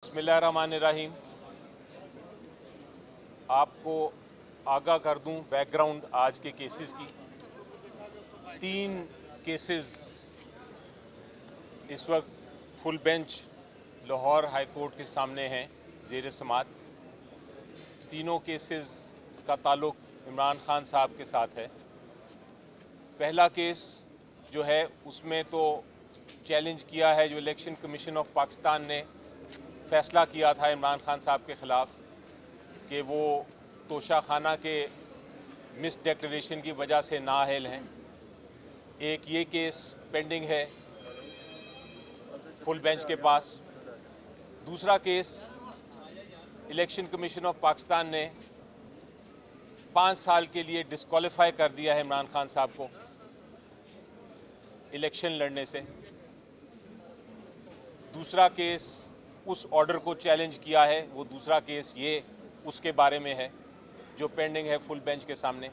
बिस्मिल्लाहिर्रहमानिर्रहीम। आपको आगाह कर दूं बैकग्राउंड आज के केसेस की। 3 केसेस इस वक्त full bench Lahore high court के सामने हैं ज़ेर समात। तीनों केसेस का ताल्लुक़ इमरान खान साहब के साथ है। पहला केस जो है उसमें तो चैलेंज किया है, जो इलेक्शन कमीशन ऑफ पाकिस्तान ने फ़ैसला किया था इमरान खान साहब के ख़िलाफ़ कि वो तोशा खाना के मिस डिक्लेरेशन की वजह से नाअहल हैं। एक ये केस पेंडिंग है फुल बेंच के पास। दूसरा case election commission of Pakistan ने 5 साल के लिए डिस्क्वालीफाई कर दिया है इमरान खान साहब को इलेक्शन लड़ने से। दूसरा केस उस ऑर्डर को चैलेंज किया है, वो दूसरा केस ये उसके बारे में है जो पेंडिंग है फुल बेंच के सामने।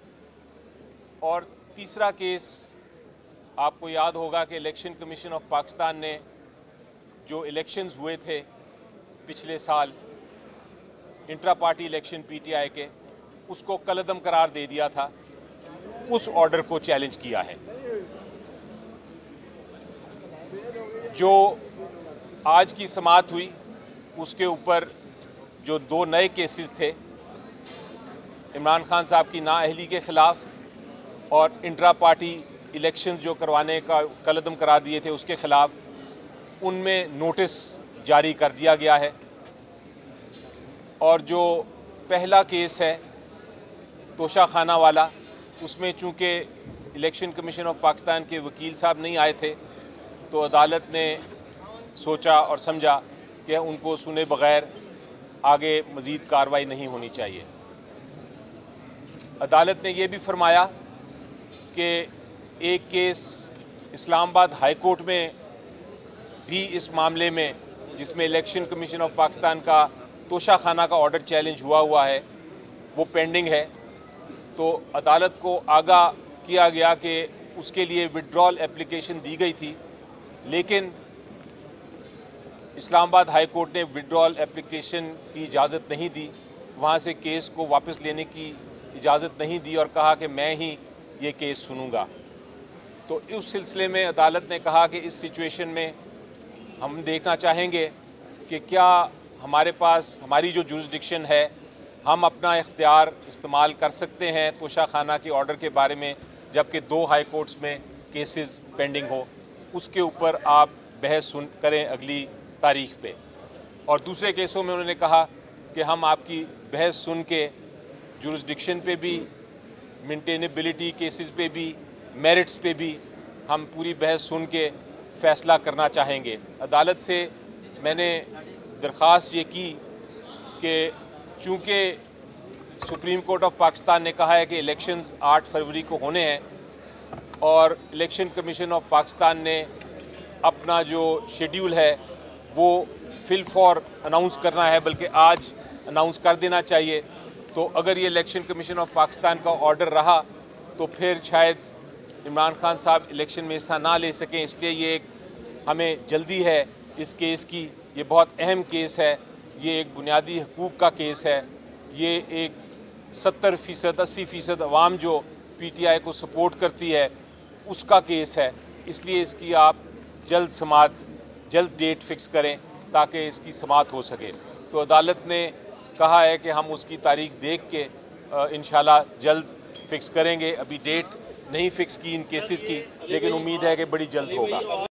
और तीसरा केस आपको याद होगा कि इलेक्शन कमीशन ऑफ पाकिस्तान ने जो इलेक्शंस हुए थे पिछले साल इंट्रा पार्टी इलेक्शन पीटीआई के, उसको कलअदम करार दे दिया था। उस ऑर्डर को चैलेंज किया है। जो आज की समाअत हुई उसके ऊपर जो 2 नए केसेस थे इमरान खान साहब की नाअहली के ख़िलाफ़ और इंट्रा पार्टी इलेक्शंस जो करवाने का कलअदम करार दिए थे उसके ख़िलाफ़, उनमें नोटिस जारी कर दिया गया है। और जो पहला केस है तोशा खाना वाला, उसमें चूँकि इलेक्शन कमीशन ऑफ पाकिस्तान के वकील साहब नहीं आए थे तो अदालत ने सोचा और समझा कि उनको सुने बग़ैर आगे मज़ीद कार्रवाई नहीं होनी चाहिए। अदालत ने यह भी फरमाया कि एक केस इस्लामाबाद हाई कोर्ट में भी इस मामले में, जिसमें इलेक्शन कमीशन ऑफ पाकिस्तान का तोशा खाना का ऑर्डर चैलेंज हुआ है, वो पेंडिंग है। तो अदालत को आगाह किया गया कि उसके लिए विड्रॉल एप्लीकेशन दी गई थी, लेकिन इस्लामाबाद हाई कोर्ट ने विड्रॉल एप्लीकेशन की इजाज़त नहीं दी, वहाँ से केस को वापस लेने की इजाज़त नहीं दी और कहा कि मैं ही ये केस सुनूंगा। तो उस सिलसिले में अदालत ने कहा कि इस सिचुएशन में हम देखना चाहेंगे कि क्या हमारे पास हमारी जो जुरिस्डिक्शन है, हम अपना इख्तियार इस्तेमाल कर सकते हैं तोशा खाना के ऑर्डर के बारे में, जबकि 2 हाई कोर्ट्स में केसेस पेंडिंग हो। उसके ऊपर आप बहस करें अगली तारीख पे। और दूसरे केसों में उन्होंने कहा कि हम आपकी बहस सुन के जुरिस्डिक्शन पे भी, मेंटेनेबिलिटी केसेस पे भी, मेरिट्स पे भी हम पूरी बहस सुन के फ़ैसला करना चाहेंगे। अदालत से मैंने दरख्वास्त ये की कि चूँकि सुप्रीम कोर्ट ऑफ पाकिस्तान ने कहा है कि इलेक्शंस 8 फरवरी को होने हैं और इलेक्शन कमीशन ऑफ पाकिस्तान ने अपना जो शेड्यूल है वो फिल फॉर अनाउंस करना है, बल्कि आज अनाउंस कर देना चाहिए। तो अगर ये इलेक्शन कमीशन ऑफ पाकिस्तान का ऑर्डर रहा तो फिर शायद इमरान खान साहब इलेक्शन में हिस्सा ना ले सकें। इसलिए ये एक हमें जल्दी है इस केस की। ये बहुत अहम केस है, ये एक बुनियादी हकूक़ का केस है। ये एक 70% 80% अवाम जो पीटीआई को सपोर्ट करती है उसका केस है। इसलिए इसकी आप जल्द डेट फ़िक्स करें ताकि इसकी समाअत हो सके। तो अदालत ने कहा है कि हम उसकी तारीख देख के इंशाल्लाह जल्द फ़िक्स करेंगे। अभी डेट नहीं फ़िक्स की इन केसेस की, लेकिन उम्मीद है कि बड़ी जल्द होगा।